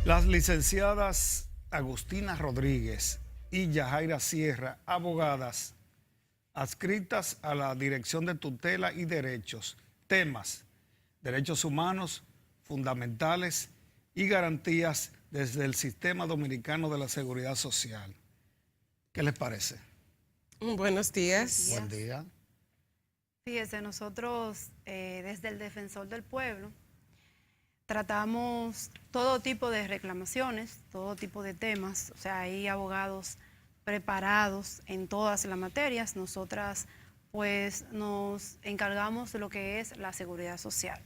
Las licenciadas Agustina Rodríguez y Yajaira Sierra, abogadas adscritas a la Dirección de Tutela y Derechos, temas, derechos humanos, fundamentales y garantías desde el Sistema Dominicano de la Seguridad Social. ¿Qué les parece? Buenos días. Buen día. Fíjese, nosotros desde el Defensor del Pueblo tratamos todo tipo de reclamaciones, todo tipo de temas, o sea, hay abogados preparados en todas las materias. Nosotras pues nos encargamos de lo que es la seguridad social.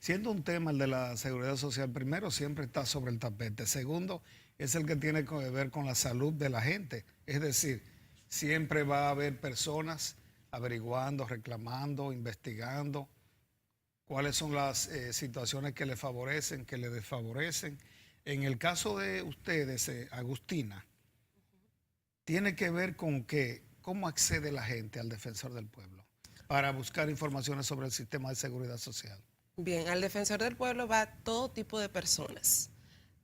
Siendo un tema el de la seguridad social, primero siempre está sobre el tapete, segundo es el que tiene que ver con la salud de la gente, es decir, siempre va a haber personas averiguando, reclamando, investigando cuáles son las situaciones que le favorecen, que le desfavorecen. En el caso de ustedes, Agustina, tiene que ver con cómo accede la gente al Defensor del Pueblo para buscar informaciones sobre el sistema de seguridad social. Bien, al Defensor del Pueblo va todo tipo de personas,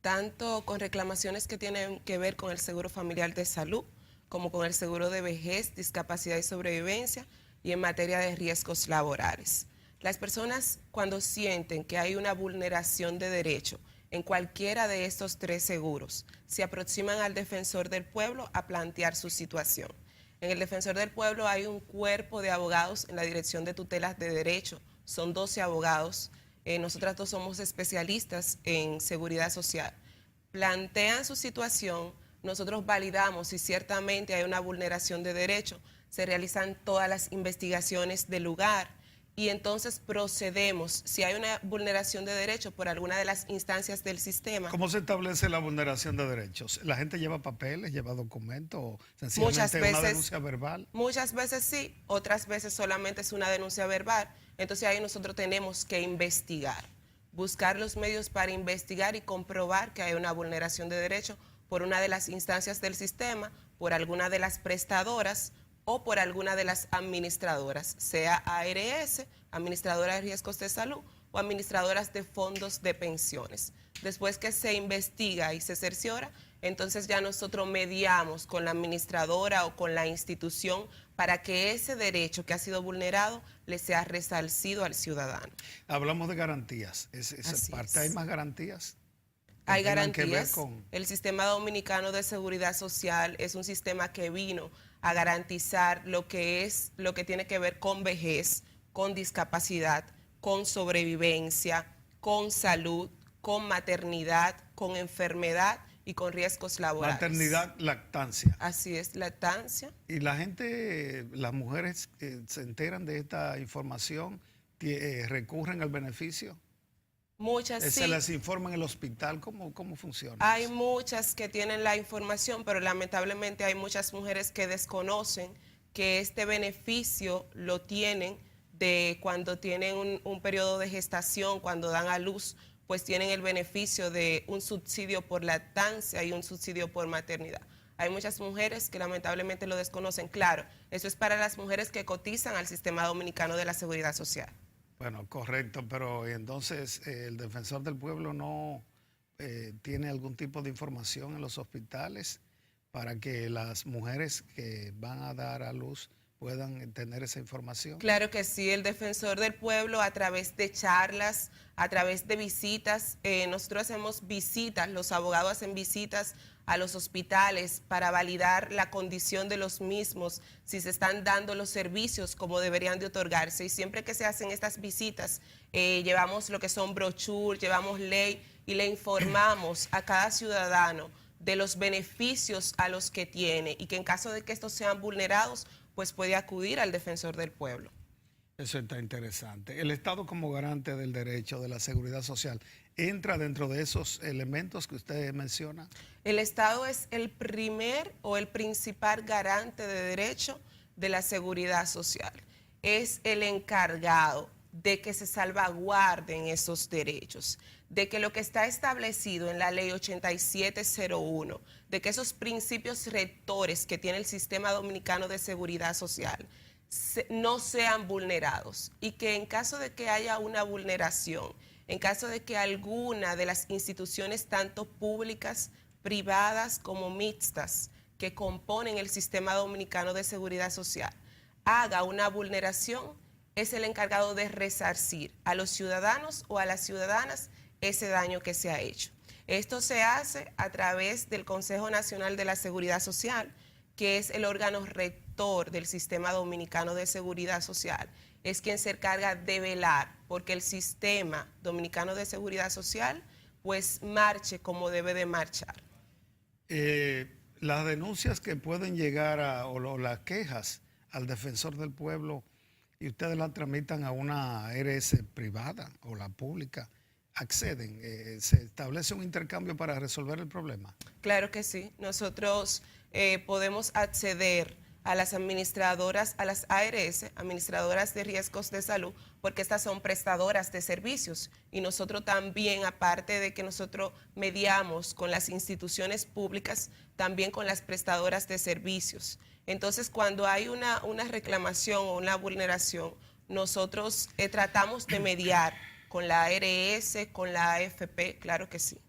tanto con reclamaciones que tienen que ver con el seguro familiar de salud, como con el seguro de vejez, discapacidad y sobrevivencia, y en materia de riesgos laborales. Las personas, cuando sienten que hay una vulneración de derecho en cualquiera de estos tres seguros, se aproximan al Defensor del Pueblo a plantear su situación. En el Defensor del Pueblo hay un cuerpo de abogados en la Dirección de Tutelas de Derecho, son 12 abogados, nosotras dos somos especialistas en seguridad social. Plantean su situación, nosotros validamos si ciertamente hay una vulneración de derecho, se realizan todas las investigaciones del lugar y entonces procedemos, si hay una vulneración de derecho por alguna de las instancias del sistema. ¿Cómo se establece la vulneración de derechos? ¿La gente lleva papeles, lleva documentos o sencillamente Muchas veces, una denuncia verbal? Muchas veces sí, otras veces solamente es una denuncia verbal. Entonces ahí nosotros tenemos que investigar, buscar los medios para investigar y comprobar que hay una vulneración de derecho por una de las instancias del sistema, por alguna de las prestadoras o por alguna de las administradoras, sea ARS, administradora de riesgos de salud, o administradoras de fondos de pensiones. Después que se investiga y se cerciora, entonces ya nosotros mediamos con la administradora o con la institución para que ese derecho que ha sido vulnerado le sea resarcido al ciudadano. Hablamos de garantías. ¿Hay más garantías? Hay garantías. El Sistema Dominicano de Seguridad Social es un sistema que vino a garantizar lo que tiene que ver con vejez, con discapacidad, con sobrevivencia, con salud, con maternidad, con enfermedad y con riesgos laborales. Maternidad, lactancia. Así es, lactancia. Y la gente, las mujeres se enteran de esta información, recurren al beneficio. Muchas sí. ¿Se les informa en el hospital? ¿Cómo funciona? Hay muchas que tienen la información, pero lamentablemente hay muchas mujeres que desconocen que este beneficio lo tienen de cuando tienen un periodo de gestación, cuando dan a luz, pues tienen el beneficio de un subsidio por lactancia y un subsidio por maternidad. Hay muchas mujeres que lamentablemente lo desconocen. Claro, eso es para las mujeres que cotizan al Sistema Dominicano de la Seguridad Social. Bueno, correcto, pero entonces el Defensor del Pueblo no tiene algún tipo de información en los hospitales para que las mujeres que van a dar a luz puedan tener esa información. Claro que sí, el Defensor del Pueblo a través de charlas, a través de visitas, nosotros hacemos visitas, los abogados hacen visitas a los hospitales para validar la condición de los mismos, si se están dando los servicios como deberían de otorgarse. Y siempre que se hacen estas visitas, llevamos lo que son brochures, llevamos ley y le informamos a cada ciudadano de los beneficios a los que tiene y que en caso de que estos sean vulnerados, pues puede acudir al Defensor del Pueblo. Eso está interesante. El Estado como garante del derecho, de la seguridad social, ¿entra dentro de esos elementos que usted menciona? El Estado es el primer o el principal garante de derecho de la seguridad social. Es el encargado de que se salvaguarden esos derechos, de que lo que está establecido en la ley 8701, de que esos principios rectores que tiene el Sistema Dominicano de Seguridad Social no sean vulnerados y que en caso de que haya una vulneración, En caso de que alguna de las instituciones, tanto públicas, privadas como mixtas, que componen el sistema dominicano de seguridad social, haga una vulneración, es el encargado de resarcir a los ciudadanos o a las ciudadanas ese daño que se ha hecho. Esto se hace a través del Consejo Nacional de la Seguridad Social, que es el órgano rector del sistema dominicano de seguridad social. Es quien se encarga de velar porque el sistema dominicano de seguridad social pues marche como debe de marchar. Las denuncias que pueden llegar o las quejas al defensor del pueblo y ustedes las tramitan a una ARS privada o la pública, acceden, se establece un intercambio para resolver el problema. Claro que sí, nosotros podemos acceder a las administradoras, a las ARS, administradoras de riesgos de salud, porque estas son prestadoras de servicios y nosotros también, aparte de que nosotros mediamos con las instituciones públicas, también con las prestadoras de servicios. Entonces, cuando hay una reclamación o una vulneración, nosotros tratamos de mediar con la ARS, con la AFP, claro que sí.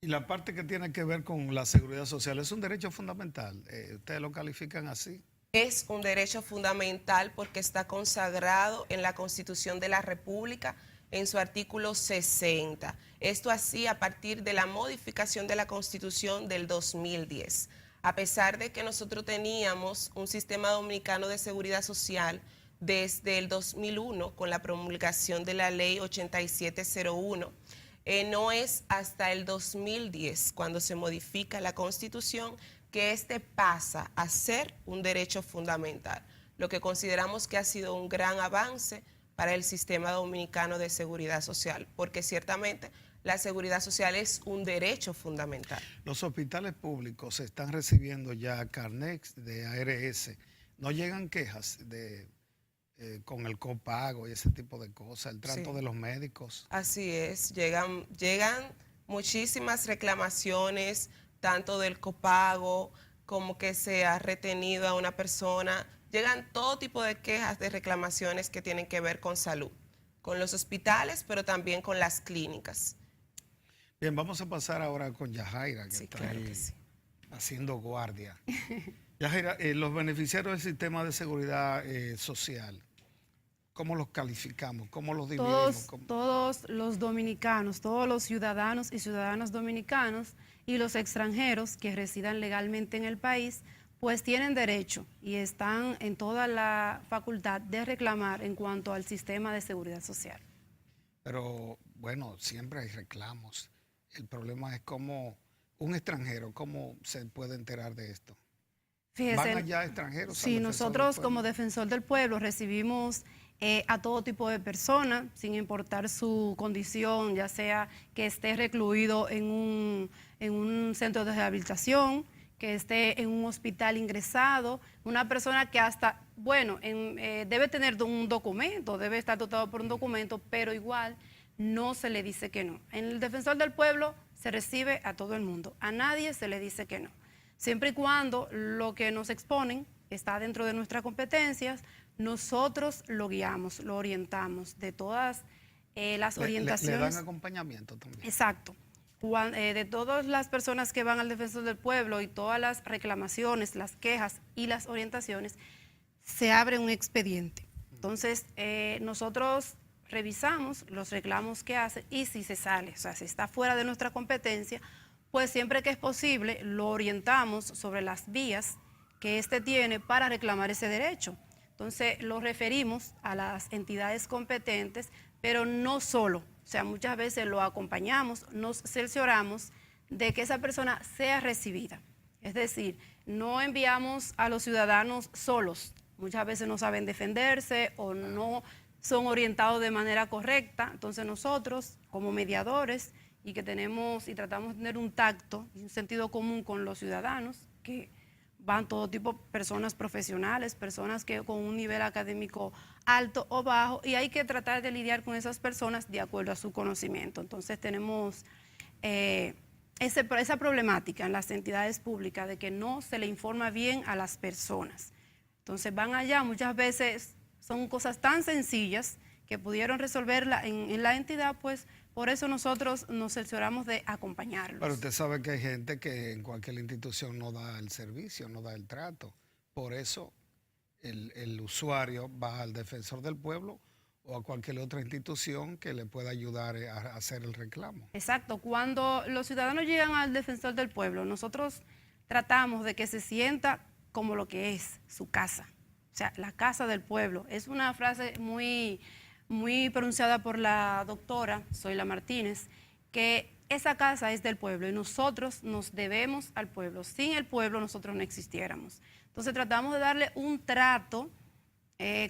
Y la parte que tiene que ver con la seguridad social es un derecho fundamental. ¿Ustedes lo califican así? Es un derecho fundamental porque está consagrado en la Constitución de la República en su artículo 60. Esto así a partir de la modificación de la Constitución del 2010. A pesar de que nosotros teníamos un sistema dominicano de seguridad social desde el 2001 con la promulgación de la ley 8701, no es hasta el 2010, cuando se modifica la Constitución, que este pasa a ser un derecho fundamental, lo que consideramos que ha sido un gran avance para el sistema dominicano de seguridad social, porque ciertamente la seguridad social es un derecho fundamental. Los hospitales públicos están recibiendo ya carnets de ARS. ¿No llegan quejas con el copago y ese tipo de cosas, el trato de los médicos? Así es, llegan muchísimas reclamaciones, tanto del copago como que se ha retenido a una persona. Llegan todo tipo de quejas, de reclamaciones que tienen que ver con salud, con los hospitales, pero también con las clínicas. Bien, vamos a pasar ahora con Yajaira, que Sí, está claro ahí que sí. haciendo guardia. Yajaira, los beneficiarios del sistema de seguridad social, ¿cómo los calificamos? ¿Cómo los dividimos? Todos los dominicanos, todos los ciudadanos y ciudadanas dominicanos y los extranjeros que residan legalmente en el país, pues tienen derecho y están en toda la facultad de reclamar en cuanto al sistema de seguridad social. Pero bueno, siempre hay reclamos. El problema es cómo un extranjero, ¿cómo se puede enterar de esto? Fíjese, ¿Van allá extranjeros? sí, nosotros como defensor del pueblo recibimos a todo tipo de personas, sin importar su condición, ya sea que esté recluido en un centro de rehabilitación, que esté en un hospital ingresado, una persona que hasta, bueno, debe tener un documento, debe estar dotado por un documento, pero igual no se le dice que no. En el defensor del pueblo se recibe a todo el mundo, a nadie se le dice que no. Siempre y cuando lo que nos exponen está dentro de nuestras competencias, nosotros lo guiamos, lo orientamos de todas las orientaciones. Le dan acompañamiento también. Exacto. De todas las personas que van al defensor del pueblo y todas las reclamaciones, las quejas y las orientaciones, se abre un expediente. Entonces, nosotros revisamos los reclamos que hace y si se sale, o sea, si está fuera de nuestra competencia, pues siempre que es posible lo orientamos sobre las vías que éste tiene para reclamar ese derecho. Entonces lo referimos a las entidades competentes, pero no solo, o sea, muchas veces lo acompañamos, nos cercioramos de que esa persona sea recibida. Es decir, no enviamos a los ciudadanos solos, muchas veces no saben defenderse o no son orientados de manera correcta, entonces nosotros como mediadores y que tenemos y tratamos de tener un tacto y un sentido común con los ciudadanos, que van todo tipo, personas profesionales, personas que con un nivel académico alto o bajo, y hay que tratar de lidiar con esas personas de acuerdo a su conocimiento. Entonces tenemos esa problemática en las entidades públicas de que no se le informa bien a las personas. Entonces van allá, muchas veces son cosas tan sencillas que pudieron resolverla en la entidad, pues por eso nosotros nos cercioramos de acompañarlos. Pero usted sabe que hay gente que en cualquier institución no da el servicio, no da el trato. Por eso el usuario va al defensor del pueblo o a cualquier otra institución que le pueda ayudar a hacer el reclamo. Exacto, cuando los ciudadanos llegan al defensor del pueblo, nosotros tratamos de que se sienta como lo que es su casa, o sea, la casa del pueblo. Es una frase muy pronunciada por la doctora Zoila Martínez, que esa casa es del pueblo y nosotros nos debemos al pueblo. Sin el pueblo nosotros no existiéramos. Entonces tratamos de darle un trato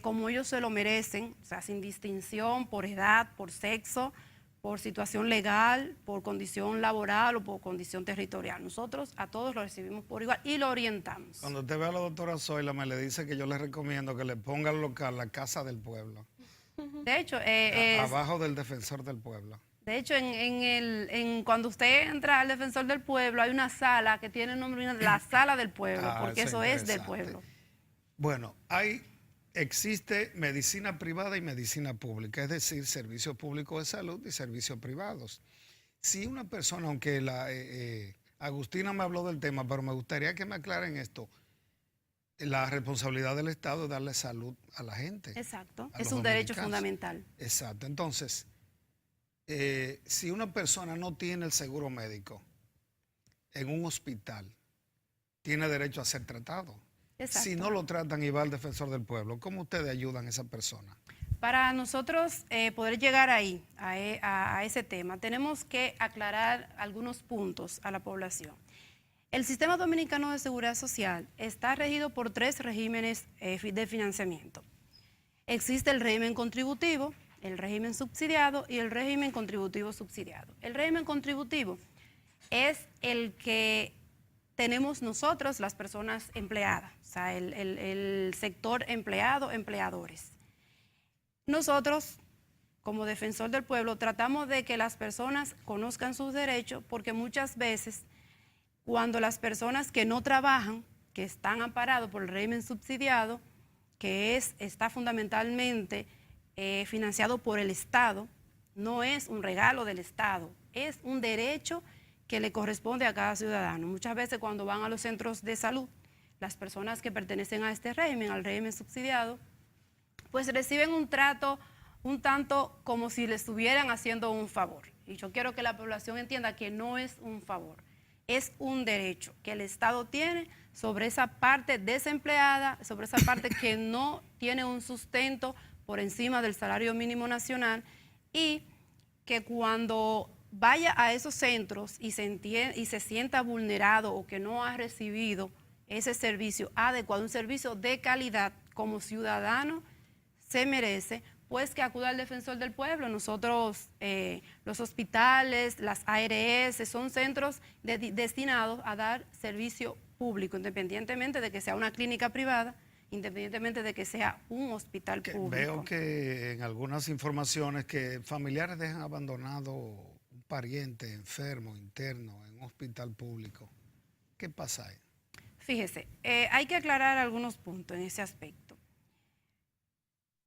como ellos se lo merecen, o sea, sin distinción por edad, por sexo, por situación legal, por condición laboral o por condición territorial. Nosotros a todos lo recibimos por igual y lo orientamos. Cuando usted ve a la doctora Zoila, me le dice que yo le recomiendo que le ponga al local la casa del pueblo. De hecho, abajo del defensor del pueblo. De hecho, cuando usted entra al defensor del pueblo, hay una sala que tiene el nombre de la sala del pueblo, porque eso es del pueblo. Bueno, existe medicina privada y medicina pública, es decir, servicios públicos de salud y servicios privados. Si una persona, aunque Agustina me habló del tema, pero me gustaría que me aclaren esto, la responsabilidad del Estado es darle salud a la gente. Exacto, es un derecho fundamental. Exacto, entonces, si una persona no tiene el seguro médico en un hospital, tiene derecho a ser tratado. Exacto. Si no lo tratan y va al defensor del pueblo, ¿cómo ustedes ayudan a esa persona? Para nosotros poder llegar ahí, a ese tema, tenemos que aclarar algunos puntos a la población. El Sistema Dominicano de Seguridad Social está regido por 3 regímenes de financiamiento. Existe el régimen contributivo, el régimen subsidiado y el régimen contributivo subsidiado. El régimen contributivo es el que tenemos nosotros, las personas empleadas, o sea, el sector empleado, empleadores. Nosotros, como defensor del pueblo, tratamos de que las personas conozcan sus derechos, porque muchas veces, cuando las personas que no trabajan, que están amparados por el régimen subsidiado, que está fundamentalmente financiado por el Estado, no es un regalo del Estado, es un derecho que le corresponde a cada ciudadano. Muchas veces cuando van a los centros de salud, las personas que pertenecen a este régimen, al régimen subsidiado, pues reciben un trato un tanto como si le estuvieran haciendo un favor. Y yo quiero que la población entienda que no es un favor, es un derecho que el Estado tiene sobre esa parte desempleada, sobre esa parte que no tiene un sustento por encima del salario mínimo nacional, y que cuando vaya a esos centros y se sienta vulnerado o que no ha recibido ese servicio adecuado, un servicio de calidad como ciudadano se merece, pues que acuda al defensor del pueblo. Nosotros, los hospitales, las ARS, son centros destinados a dar servicio público, independientemente de que sea una clínica privada, independientemente de que sea un hospital público. Veo que en algunas informaciones que familiares dejan abandonado un pariente enfermo, interno, en un hospital público. ¿Qué pasa ahí? Fíjese, hay que aclarar algunos puntos en ese aspecto.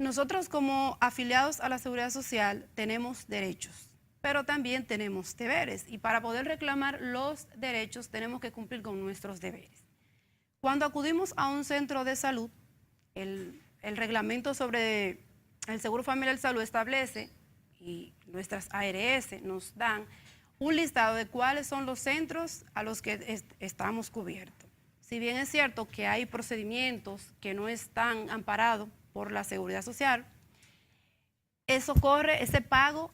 Nosotros como afiliados a la Seguridad Social tenemos derechos, pero también tenemos deberes, y para poder reclamar los derechos tenemos que cumplir con nuestros deberes. Cuando acudimos a un centro de salud, el reglamento sobre el Seguro Familiar de Salud establece, y nuestras ARS nos dan un listado de cuáles son los centros a los que estamos cubiertos. Si bien es cierto que hay procedimientos que no están amparados por la Seguridad Social, ese pago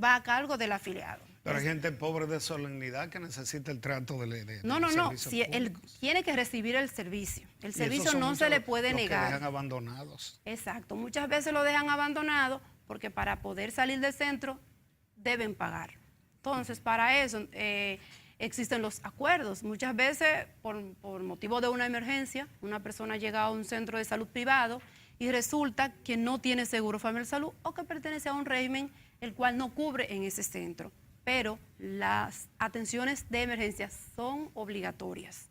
va a cargo del afiliado. Pero hay gente pobre de solemnidad que necesita el trato de No. Si él tiene que recibir el servicio. El servicio no se le puede negar. Que dejan abandonados. Exacto. Muchas veces lo dejan abandonado porque para poder salir del centro deben pagar. Entonces, para eso existen los acuerdos. Muchas veces, por motivo de una emergencia, una persona llega a un centro de salud privado y resulta que no tiene seguro familiar de salud o que pertenece a un régimen el cual no cubre en ese centro. Pero las atenciones de emergencia son obligatorias.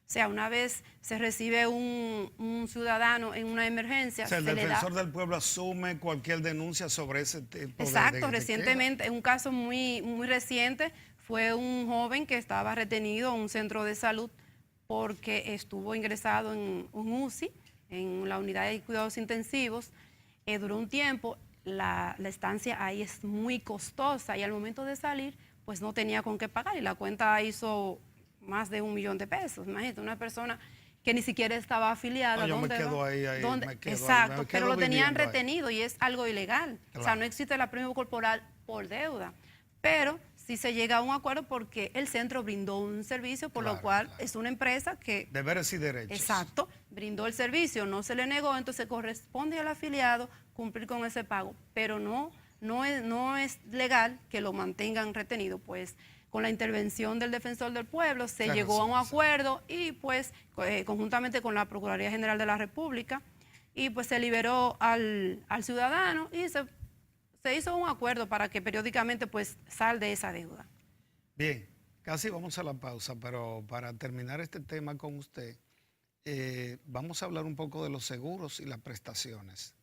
O sea, una vez se recibe un ciudadano en una emergencia, O sea, el se le da... defensor del pueblo asume cualquier denuncia sobre ese tipo Exacto, de recientemente, un caso muy reciente, fue un joven que estaba retenido en un centro de salud porque estuvo ingresado en un UCI, en la unidad de cuidados intensivos, duró un tiempo, la estancia ahí es muy costosa y al momento de salir, pues no tenía con qué pagar y la cuenta hizo más de $1 millón. Imagínate, una persona que ni siquiera estaba afiliada. No, yo me ¿dónde quedo va? ahí, ¿Dónde? me quedo ahí, Exacto, me pero quedo lo tenían viviendo ahí. retenido y es algo ilegal. O sea, Claro. no existe la premio corporal por deuda, pero sí se llega a un acuerdo porque el centro brindó un servicio, por lo Claro, cual claro. es una empresa que... Deberes y derechos. Exacto, brindó el servicio, no se le negó, entonces corresponde al afiliado cumplir con ese pago, pero no es legal que lo mantengan retenido, pues con la intervención del defensor del pueblo se Claro, llegó a un sí. acuerdo y pues conjuntamente con la Procuraduría General de la República y pues se liberó al ciudadano y se hizo un acuerdo para que periódicamente pues salde esa deuda. Bien, casi vamos a la pausa, pero para terminar este tema con usted, vamos a hablar un poco de los seguros y las prestaciones.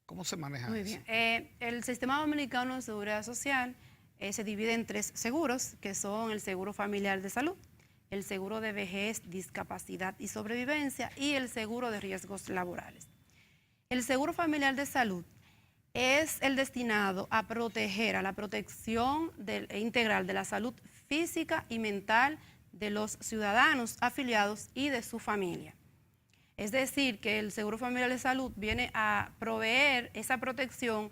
¿Cómo se maneja Muy eso? bien. El sistema dominicano de seguridad social se divide en 3 seguros, que son el seguro familiar de salud, el seguro de vejez, discapacidad y sobrevivencia y el seguro de riesgos laborales. El seguro familiar de salud es el destinado a proteger, a la protección integral de la salud física y mental de los ciudadanos afiliados y de su familia. Es decir, que el Seguro Familiar de Salud viene a proveer esa protección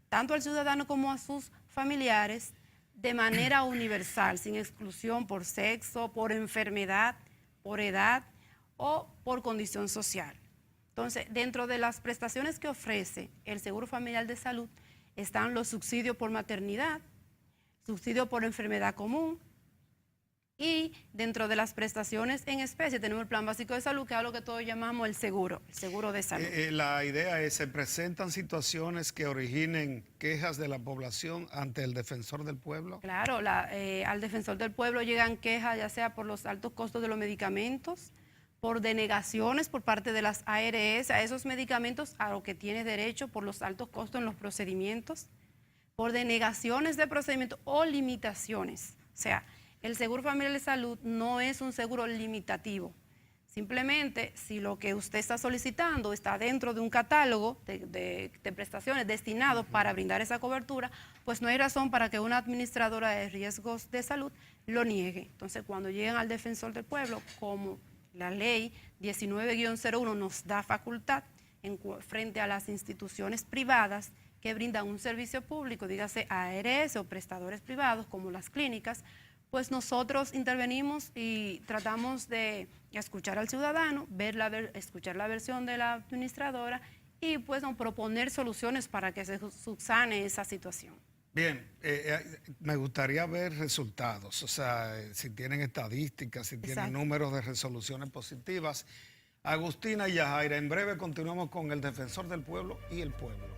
tanto al ciudadano como a sus familiares de manera universal, sin exclusión por sexo, por enfermedad, por edad o por condición social. Entonces, dentro de las prestaciones que ofrece el Seguro Familiar de Salud están los subsidios por maternidad, subsidio por enfermedad común, y dentro de las prestaciones en especie tenemos el Plan Básico de Salud, que es lo que todos llamamos el seguro de salud. La idea es, se presentan situaciones que originen quejas de la población ante el defensor del pueblo. Claro, al defensor del pueblo llegan quejas ya sea por los altos costos de los medicamentos, por denegaciones por parte de las ARS a esos medicamentos a lo que tiene derecho por los altos costos en los procedimientos, por denegaciones de procedimientos o limitaciones. O sea, el Seguro Familiar de Salud no es un seguro limitativo. Simplemente, si lo que usted está solicitando está dentro de un catálogo de prestaciones destinados para brindar esa cobertura, pues no hay razón para que una administradora de riesgos de salud lo niegue. Entonces, cuando llegan al defensor del pueblo, como la ley 19-01 nos da facultad frente a las instituciones privadas que brindan un servicio público, dígase ARS o prestadores privados como las clínicas, pues nosotros intervenimos y tratamos de escuchar al ciudadano, escuchar la versión de la administradora y pues proponer soluciones para que se subsane esa situación. Bien, me gustaría ver resultados, o sea, si tienen estadísticas, si tienen números de resoluciones positivas. Agustina y Yajaira, en breve continuamos con el defensor del pueblo y el pueblo.